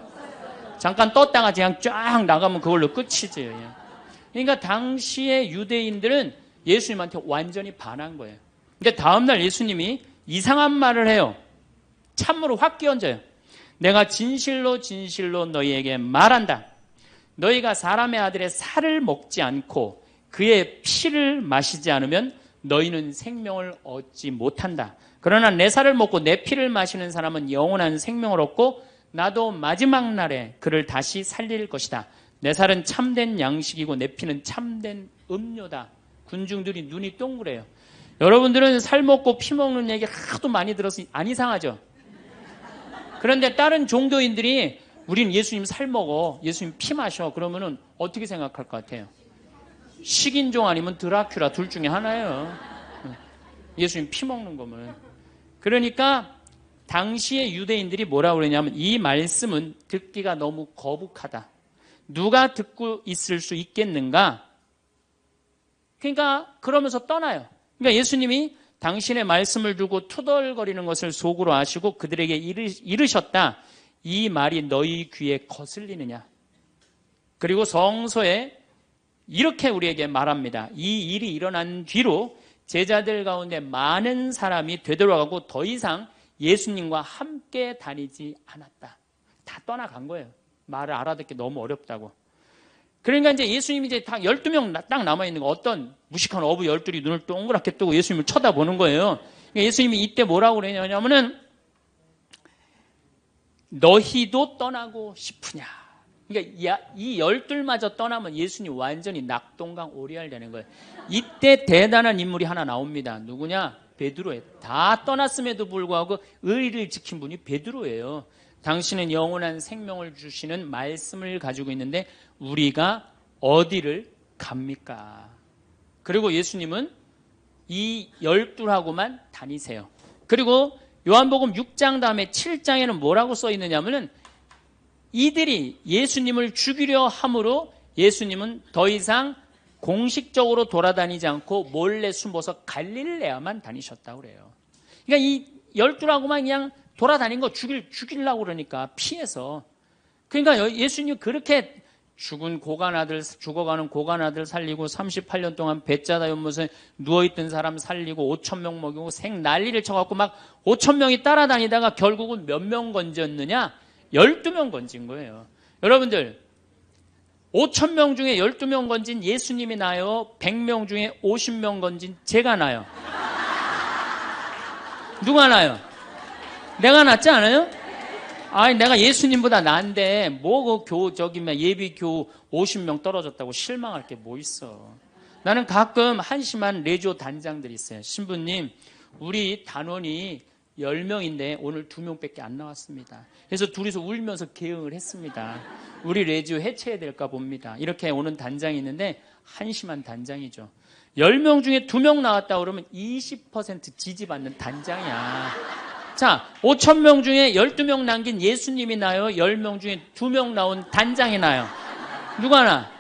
잠깐 떴다가 그냥 쫙 나가면 그걸로 끝이지. 그러니까 당시의 유대인들은 예수님한테 완전히 반한 거예요. 근데 다음날 예수님이 이상한 말을 해요. 참으로 확 끼얹어요. 내가 진실로 진실로 너희에게 말한다. 너희가 사람의 아들의 살을 먹지 않고 그의 피를 마시지 않으면 너희는 생명을 얻지 못한다. 그러나 내 살을 먹고 내 피를 마시는 사람은 영원한 생명을 얻고 나도 마지막 날에 그를 다시 살릴 것이다. 내 살은 참된 양식이고 내 피는 참된 음료다. 군중들이 눈이 동그래요. 여러분들은 살 먹고 피 먹는 얘기 하도 많이 들어서 안 이상하죠? 그런데 다른 종교인들이 우린 예수님 살 먹어, 예수님 피 마셔 그러면은 어떻게 생각할 것 같아요? 식인종 아니면 드라큘라 둘 중에 하나예요. 예수님 피 먹는 거면. 그러니까 당시의 유대인들이 뭐라고 그러냐면 이 말씀은 듣기가 너무 거북하다. 누가 듣고 있을 수 있겠는가? 그러니까 그러면서 떠나요. 그러니까 예수님이 당신의 말씀을 두고 투덜거리는 것을 속으로 아시고 그들에게 이르셨다. 이 말이 너희 귀에 거슬리느냐? 그리고 성서에 이렇게 우리에게 말합니다. 이 일이 일어난 뒤로 제자들 가운데 많은 사람이 되돌아가고 더 이상 예수님과 함께 다니지 않았다. 다 떠나간 거예요. 말을 알아듣기 너무 어렵다고. 그러니까 이제 예수님이 이제 딱 12명 딱 남아있는 거, 어떤 무식한 어부 12이 눈을 동그랗게 뜨고 예수님을 쳐다보는 거예요. 그러니까 예수님이 이때 뭐라고 그러냐면은 너희도 떠나고 싶으냐. 그러니까 이 12마저 떠나면 예수님 완전히 낙동강 오리알 되는 거예요. 이때 대단한 인물이 하나 나옵니다. 누구냐? 베드로예요. 다 떠났음에도 불구하고 의리를 지킨 분이 베드로예요. 당신은 영원한 생명을 주시는 말씀을 가지고 있는데 우리가 어디를 갑니까? 그리고 예수님은 이 12하고만 다니세요. 그리고 요한복음 6장 다음에 7장에는 뭐라고 써 있느냐면은 이들이 예수님을 죽이려 함으로 예수님은 더 이상 공식적으로 돌아다니지 않고 몰래 숨어서 갈릴레아만 다니셨다고 그래요. 그러니까 이 12하고만 그냥 돌아다닌 거 죽이려고 그러니까 피해서. 그러니까 예수님 그렇게 죽어가는 고간 아들 살리고 38년 동안 배짜다 연못에 누워있던 사람 살리고 5,000명 먹이고 생 난리를 쳐갖고 막 5,000명이 따라다니다가 결국은 몇 명 건졌느냐? 12명 건진 거예요. 여러분들 5,000명 중에 12명 건진 예수님이 나요? 100명 중에 50명 건진 제가 나요? 누가 나요? 내가 낫지 않아요? 아니 내가 예수님보다 나은데 뭐 그 예비 교우 50명 떨어졌다고 실망할 게 뭐 있어. 나는 가끔 한심한 레지오 단장들이 있어요. 신부님 우리 단원이 10명인데 오늘 2명밖에 안 나왔습니다. 그래서 둘이서 울면서 개응을 했습니다. 우리 레지오 해체해야 될까 봅니다. 이렇게 오는 단장이 있는데 한심한 단장이죠. 10명 중에 2명 나왔다 그러면 20% 지지받는 단장이야. 자, 5,000명 중에 12명 남긴 예수님이 나요? 10명 중에 2명 나온 단장이 나요? 누가 나?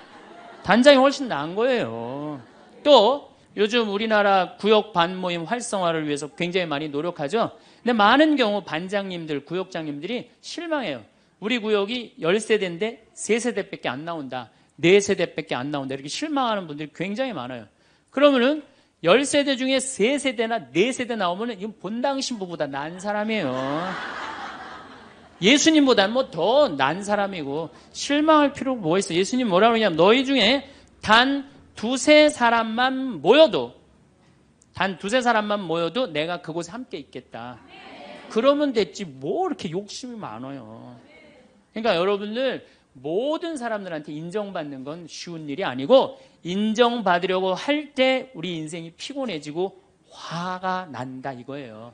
단장이 훨씬 나은 거예요. 또 요즘 우리나라 구역 반모임 활성화를 위해서 굉장히 많이 노력하죠. 근데 많은 경우 반장님들, 구역장님들이 실망해요. 우리 구역이 10세대인데 3세대밖에 안 나온다. 4세대밖에 안 나온다. 이렇게 실망하는 분들이 굉장히 많아요. 그러면은 10세대 중에 3세대나 4세대 나오면은 이건 본당 신부보다 난 사람이에요. 예수님보다는 뭐 더 난 사람이고 실망할 필요가 뭐 있어. 예수님 뭐라고 그러냐면 너희 중에 단 2-3 사람만 모여도 내가 그곳에 함께 있겠다. 그러면 됐지 뭐 이렇게 욕심이 많아요. 그러니까 여러분들 모든 사람들한테 인정받는 건 쉬운 일이 아니고 인정받으려고 할 때 우리 인생이 피곤해지고 화가 난다 이거예요.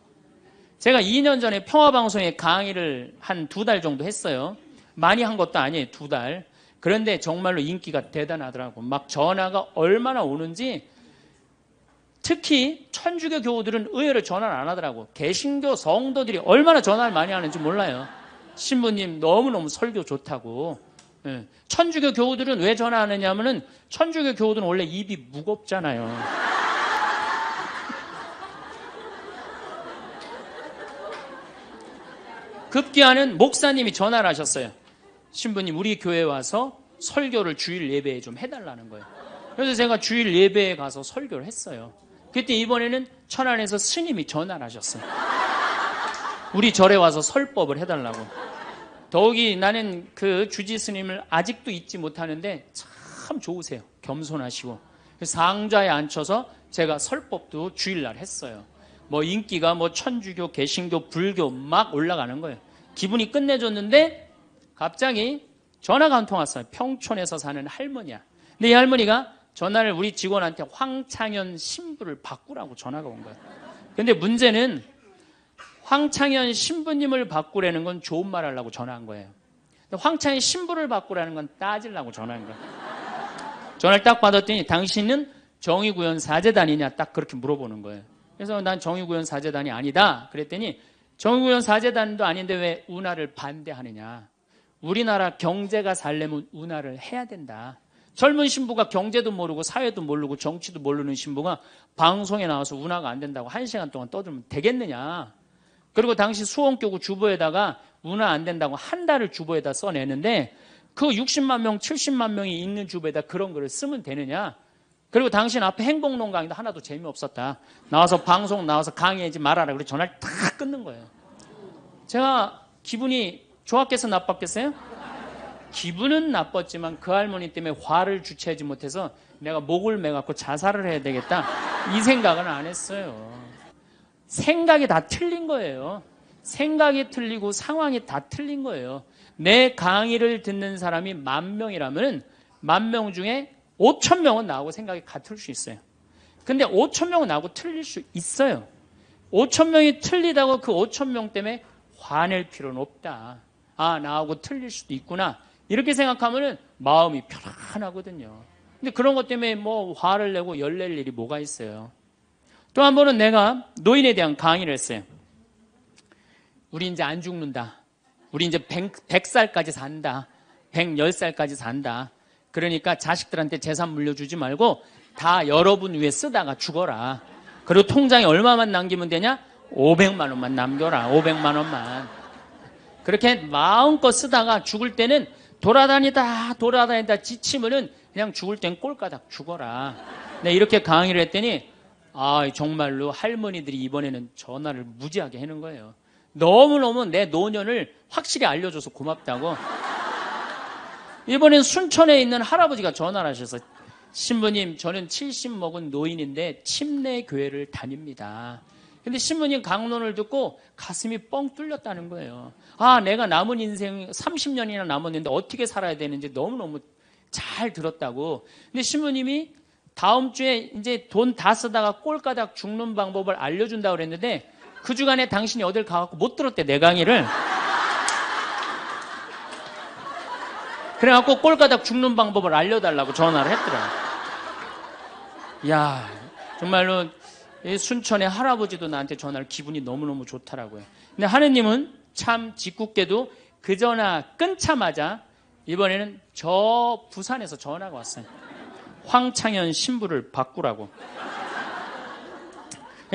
제가 2년 전에 평화방송에 강의를 한 2달 정도 했어요. 많이 한 것도 아니에요. 2달. 그런데 정말로 인기가 대단하더라고. 막 전화가 얼마나 오는지. 특히 천주교 교우들은 의외로 전화를 안 하더라고. 개신교 성도들이 얼마나 전화를 많이 하는지 몰라요. 신부님 너무너무 설교 좋다고. 천주교 교우들은 왜 전화하느냐 하면은 천주교 교우들은 원래 입이 무겁잖아요. 급기야는 목사님이 전화를 하셨어요. 신부님 우리 교회에 와서 설교를 주일 예배에 좀 해달라는 거예요. 그래서 제가 주일 예배에 가서 설교를 했어요. 그때 이번에는 천안에서 스님이 전화를 하셨어요. 우리 절에 와서 설법을 해달라고. 더욱이 나는 그 주지 스님을 아직도 잊지 못하는데 참 좋으세요. 겸손하시고. 상좌에 앉혀서 제가 설법도 주일날 했어요. 뭐 인기가 뭐 천주교, 개신교, 불교 막 올라가는 거예요. 기분이 끝내줬는데 갑자기 전화가 한 통 왔어요. 평촌에서 사는 할머니야. 근데 이 할머니가 전화를 우리 직원한테 황창현 신부를 바꾸라고 전화가 온 거예요. 근데 문제는 황창현 신부님을 바꾸라는 건 좋은 말 하려고 전화한 거예요. 황창현 신부를 바꾸라는 건 따지려고 전화한 거예요. 전화를 딱 받았더니 당신은 정의구현 사제단이냐 딱 그렇게 물어보는 거예요. 그래서 난 정의구현 사제단이 아니다. 그랬더니 정의구현 사제단도 아닌데 왜 운하를 반대하느냐. 우리나라 경제가 살려면 운하를 해야 된다. 젊은 신부가 경제도 모르고 사회도 모르고 정치도 모르는 신부가 방송에 나와서 운하가 안 된다고 1시간 동안 떠들면 되겠느냐. 그리고 당시 수원교구 주보에다가 운하 안 된다고 한 달을 주보에다 써내는데 그 60만 명, 70만 명이 있는 주보에다 그런 글을 쓰면 되느냐. 그리고 당신 앞에 행복론 강의도 하나도 재미없었다. 나와서 방송 나와서 강의하지 말아라. 그래서 전화를 다 끊는 거예요. 제가 기분이 좋았겠어 나빴겠어요? 기분은 나빴지만 그 할머니 때문에 화를 주체하지 못해서 내가 목을 매갖고 자살을 해야 되겠다. 이 생각은 안 했어요. 생각이 다 틀린 거예요. 생각이 틀리고 상황이 다 틀린 거예요. 내 강의를 듣는 사람이 10,000명이라면 10,000명 중에 5,000명은 나하고 생각이 같을 수 있어요. 근데 5,000명은 나하고 틀릴 수 있어요. 5,000명이 틀리다고 그 5,000명 때문에 화낼 필요는 없다. 아, 나하고 틀릴 수도 있구나. 이렇게 생각하면 마음이 편안하거든요. 근데 그런 것 때문에 뭐 화를 내고 열낼 일이 뭐가 있어요. 또 한 번은 내가 노인에 대한 강의를 했어요. 우리 이제 안 죽는다. 우리 이제 100살까지 산다. 110살까지 산다. 그러니까 자식들한테 재산 물려주지 말고 다 여러분 위해 쓰다가 죽어라. 그리고 통장에 얼마만 남기면 되냐? 500만 원만 남겨라. 500만 원만. 그렇게 마음껏 쓰다가 죽을 때는 돌아다니다 지치면은 그냥 죽을 땐 꼴까닥 죽어라. 네, 이렇게 강의를 했더니 정말로 할머니들이 이번에는 전화를 무지하게 하는 거예요. 너무너무 내 노년을 확실히 알려줘서 고맙다고. 이번엔 순천에 있는 할아버지가 전화를 하셔서 신부님, 저는 70 먹은 노인인데 침례 교회를 다닙니다. 근데 신부님 강론을 듣고 가슴이 뻥 뚫렸다는 거예요. 내가 남은 인생 30년이나 남았는데 어떻게 살아야 되는지 너무너무 잘 들었다고. 근데 신부님이 다음 주에 이제 돈 다 쓰다가 꼴까닥 죽는 방법을 알려준다고 그랬는데 그 주간에 당신이 어딜 가갖고 못 들었대, 내 강의를. 그래갖고 꼴까닥 죽는 방법을 알려달라고 전화를 했더라. 야, 정말로 순천의 할아버지도 나한테 전화를 기분이 너무너무 좋더라고요. 근데 하느님은 참 짓궂게도 그 전화 끊자마자 이번에는 저 부산에서 전화가 왔어요. 황창현 신부를 바꾸라고.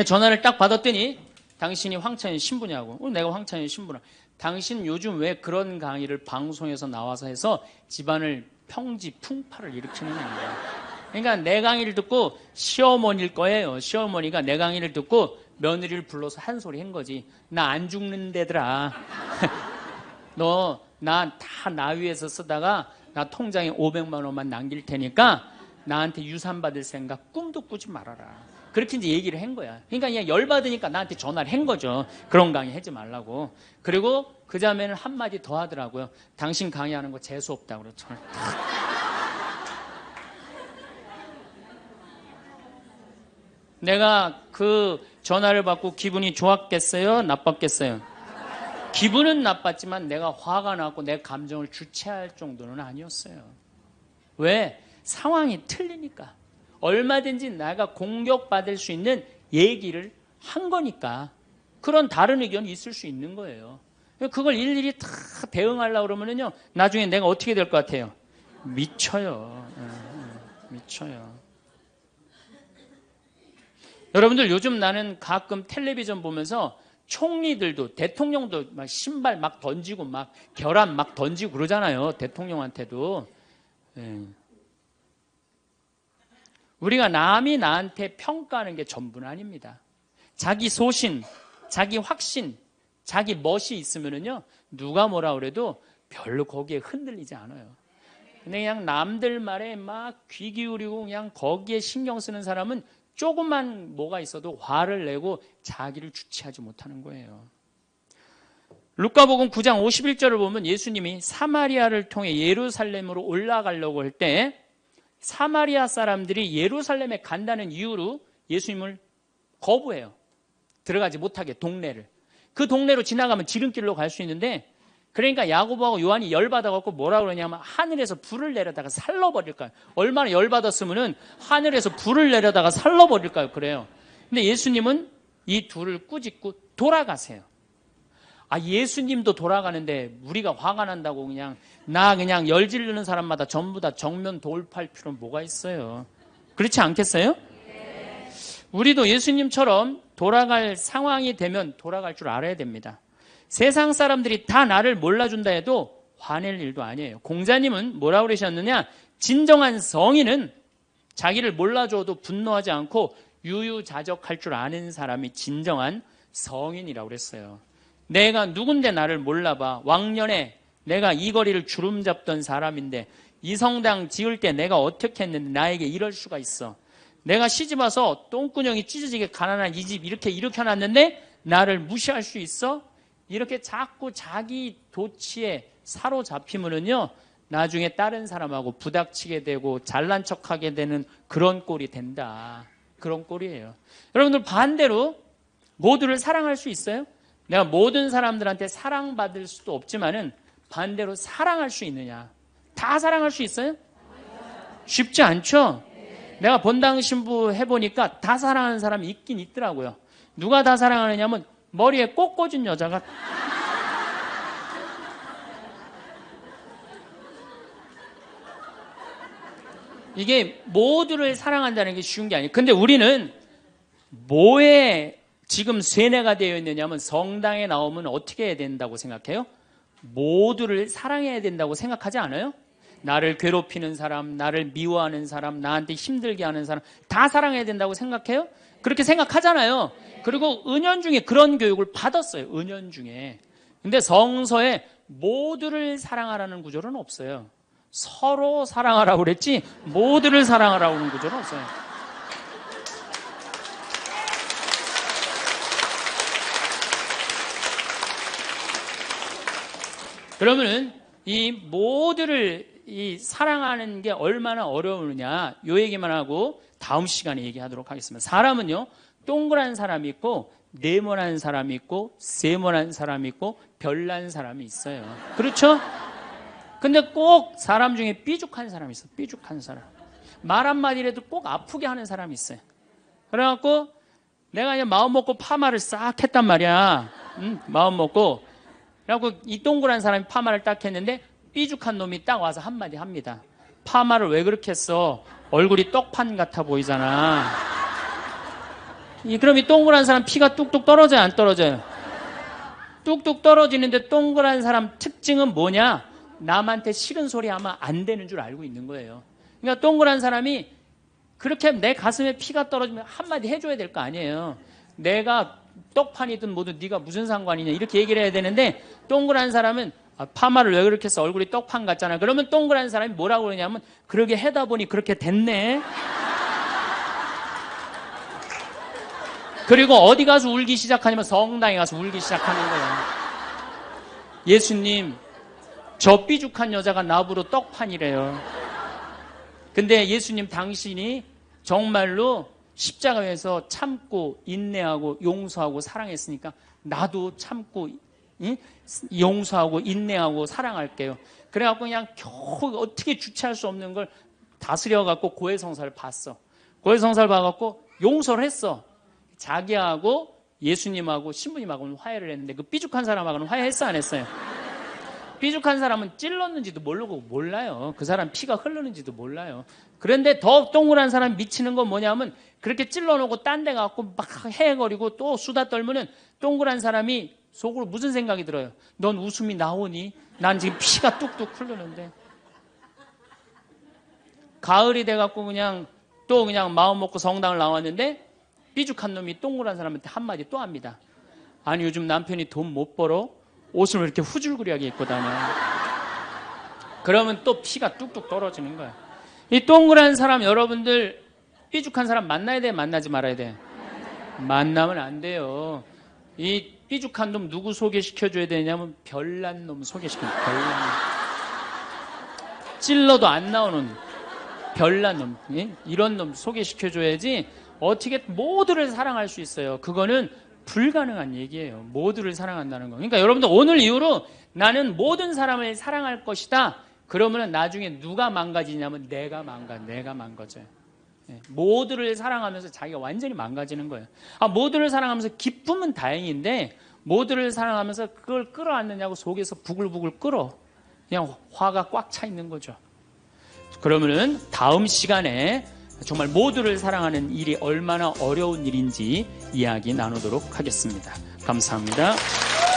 전화를 딱 받았더니 당신이 황창현 신부냐고. 내가 황창현 신부라. 당신 요즘 왜 그런 강의를 방송에서 나와서 해서 집안을 평지 풍파를 일으키는 거야. 그러니까 내 강의를 듣고 시어머니일 거예요. 시어머니가 내 강의를 듣고 며느리를 불러서 한 소리 한 거지. 나 안 죽는데더라. 너 나 다 나 위에서 쓰다가 나 통장에 500만 원만 남길 테니까 나한테 유산 받을 생각 꿈도 꾸지 말아라. 그렇게 이제 얘기를 한 거야. 그러니까 그냥 열받으니까 나한테 전화를 한 거죠. 그런 강의 하지 말라고. 그리고 그 자매는 한마디 더 하더라고요. 당신 강의하는 거 재수 없다고 그랬죠. 내가 그 전화를 받고 기분이 좋았겠어요? 나빴겠어요? 기분은 나빴지만 내가 화가 나고 내 감정을 주체할 정도는 아니었어요. 왜? 상황이 틀리니까. 얼마든지 내가 공격받을 수 있는 얘기를 한 거니까. 그런 다른 의견이 있을 수 있는 거예요. 그걸 일일이 다 대응하려고 그러면요, 나중에 내가 어떻게 될 것 같아요? 미쳐요. 미쳐요. 여러분들, 요즘 나는 가끔 텔레비전 보면서 총리들도, 대통령도 막 신발 막 던지고 막 결함 막 던지고 그러잖아요. 대통령한테도. 우리가 남이 나한테 평가하는 게 전부는 아닙니다. 자기 소신, 자기 확신, 자기 멋이 있으면은요, 누가 뭐라 그래도 별로 거기에 흔들리지 않아요. 근데 그냥 남들 말에 막 귀 기울이고 그냥 거기에 신경 쓰는 사람은 조금만 뭐가 있어도 화를 내고 자기를 주체하지 못하는 거예요. 루카복음 9장 51절을 보면 예수님이 사마리아를 통해 예루살렘으로 올라가려고 할 때 사마리아 사람들이 예루살렘에 간다는 이유로 예수님을 거부해요. 들어가지 못하게, 동네를. 그 동네로 지나가면 지름길로 갈 수 있는데, 그러니까 야고보하고 요한이 열받아갖고 뭐라 그러냐면 하늘에서 불을 내려다가 살러버릴까요? 얼마나 열받았으면은 하늘에서 불을 내려다가 살러버릴까요? 그래요. 근데 예수님은 이 둘을 꾸짖고 돌아가세요. 예수님도 돌아가는데 우리가 화가 난다고 그냥 열지르는 사람마다 전부 다 정면 돌파할 필요는 뭐가 있어요? 그렇지 않겠어요? 우리도 예수님처럼 돌아갈 상황이 되면 돌아갈 줄 알아야 됩니다. 세상 사람들이 다 나를 몰라준다 해도 화낼 일도 아니에요. 공자님은 뭐라고 그러셨느냐? 진정한 성인은 자기를 몰라줘도 분노하지 않고 유유자적할 줄 아는 사람이 진정한 성인이라고 그랬어요. 내가 누군데 나를 몰라봐. 왕년에 내가 이 거리를 주름 잡던 사람인데 이 성당 지을 때 내가 어떻게 했는데 나에게 이럴 수가 있어. 내가 시집와서 똥구녕이 찢어지게 가난한 이 집 이렇게 일으켜놨는데 나를 무시할 수 있어? 이렇게 자꾸 자기 도취에 사로잡히면은요, 나중에 다른 사람하고 부닥치게 되고 잘난 척하게 되는 그런 꼴이 된다. 그런 꼴이에요. 여러분들, 반대로 모두를 사랑할 수 있어요? 내가 모든 사람들한테 사랑받을 수도 없지만은 반대로 사랑할 수 있느냐? 다 사랑할 수 있어요? 쉽지 않죠? 내가 본당 신부 해보니까 다 사랑하는 사람이 있긴 있더라고요. 누가 다 사랑하느냐면 머리에 꽃 꽂은 여자가 이게 모두를 사랑한다는 게 쉬운 게 아니에요. 근데 우리는 뭐에 지금 세뇌가 되어 있느냐면 성당에 나오면 어떻게 해야 된다고 생각해요? 모두를 사랑해야 된다고 생각하지 않아요? 나를 괴롭히는 사람, 나를 미워하는 사람, 나한테 힘들게 하는 사람 다 사랑해야 된다고 생각해요? 그렇게 생각하잖아요. 그리고 은연중에 그런 교육을 받았어요. 은연중에. 근데 성서에 모두를 사랑하라는 구절은 없어요. 서로 사랑하라고 그랬지 모두를 사랑하라고 하는 구절은 없어요. 그러면은 이 모두를 이 사랑하는 게 얼마나 어려우느냐 요 얘기만 하고 다음 시간에 얘기하도록 하겠습니다. 사람은요 동그란 사람이 있고 네모난 사람이 있고 세모난 사람이 있고 별난 사람이 있어요. 그렇죠? 근데 꼭 사람 중에 삐죽한 사람이 있어요. 삐죽한 사람. 말 한마디라도 꼭 아프게 하는 사람이 있어요. 그래갖고 내가 그냥 마음 먹고 파마를 싹 했단 말이야. 마음 먹고. 그래갖고 이 동그란 사람이 파마를 딱 했는데 삐죽한 놈이 딱 와서 한마디 합니다. 파마를 왜 그렇게 했어? 얼굴이 떡판 같아 보이잖아. 그럼 이 동그란 사람 피가 뚝뚝 떨어져요? 안 떨어져요? 뚝뚝 떨어지는데 동그란 사람 특징은 뭐냐? 남한테 싫은 소리 하면 안 되는 줄 알고 있는 거예요. 그러니까 동그란 사람이 그렇게 내 가슴에 피가 떨어지면 한마디 해줘야 될 거 아니에요. 내가 떡판이든 뭐든 네가 무슨 상관이냐 이렇게 얘기를 해야 되는데 동그란 사람은 파마를 왜 그렇게 해서 얼굴이 떡판 같잖아. 그러면 동그란 사람이 뭐라고 그러냐면 그러게 해다 보니 그렇게 됐네. 그리고 어디 가서 울기 시작하냐면 성당에 가서 울기 시작하는 거예요. 예수님 저 삐죽한 여자가 나보러 떡판이래요. 근데 예수님 당신이 정말로 십자가에서 참고 인내하고 용서하고 사랑했으니까 나도 참고 용서하고 인내하고 사랑할게요. 그래갖고 그냥 겨우 어떻게 주체할 수 없는 걸 다스려갖고 고해성사를 봤어. 고해성사를 봐갖고 용서를 했어. 자기하고 예수님하고 신부님하고는 화해를 했는데 그 삐죽한 사람하고는 화해했어 안 했어요? 삐죽한 사람은 찔렀는지도 모르고 몰라요. 그 사람 피가 흐르는지도 몰라요. 그런데 더 동그란 사람 미치는 건 뭐냐면 그렇게 찔러놓고 딴 데 가고 막 헤거리고 또 수다 떨면은 동그란 사람이 속으로 무슨 생각이 들어요? 넌 웃음이 나오니? 난 지금 피가 뚝뚝 흐르는데. 가을이 돼갖고 그냥 마음 먹고 성당을 나왔는데 삐죽한 놈이 동그란 사람한테 한마디 또 합니다. 아니 요즘 남편이 돈 못 벌어? 옷을 왜 이렇게 후줄그리하게 입고 다녀? 그러면 또 피가 뚝뚝 떨어지는 거야. 이 동그란 사람 여러분들 삐죽한 사람 만나야 돼? 만나지 말아야 돼? 만나면 안 돼요. 이 삐죽한 놈 누구 소개시켜줘야 되냐면 별난 놈 소개시켜줘야 돼. 별난 놈. 찔러도 안 나오는 별난 놈. 이런 놈 소개시켜줘야지 어떻게 모두를 사랑할 수 있어요. 그거는 불가능한 얘기예요. 모두를 사랑한다는 거. 그러니까 여러분들 오늘 이후로 나는 모든 사람을 사랑할 것이다. 그러면 나중에 누가 망가지냐면 내가 망가져요. 모두를 사랑하면서 자기가 완전히 망가지는 거예요. 모두를 사랑하면서 기쁨은 다행인데 모두를 사랑하면서 그걸 끌어안느냐고 속에서 부글부글 끓어. 그냥 화가 꽉 차 있는 거죠. 그러면은 다음 시간에 정말 모두를 사랑하는 일이 얼마나 어려운 일인지 이야기 나누도록 하겠습니다. 감사합니다.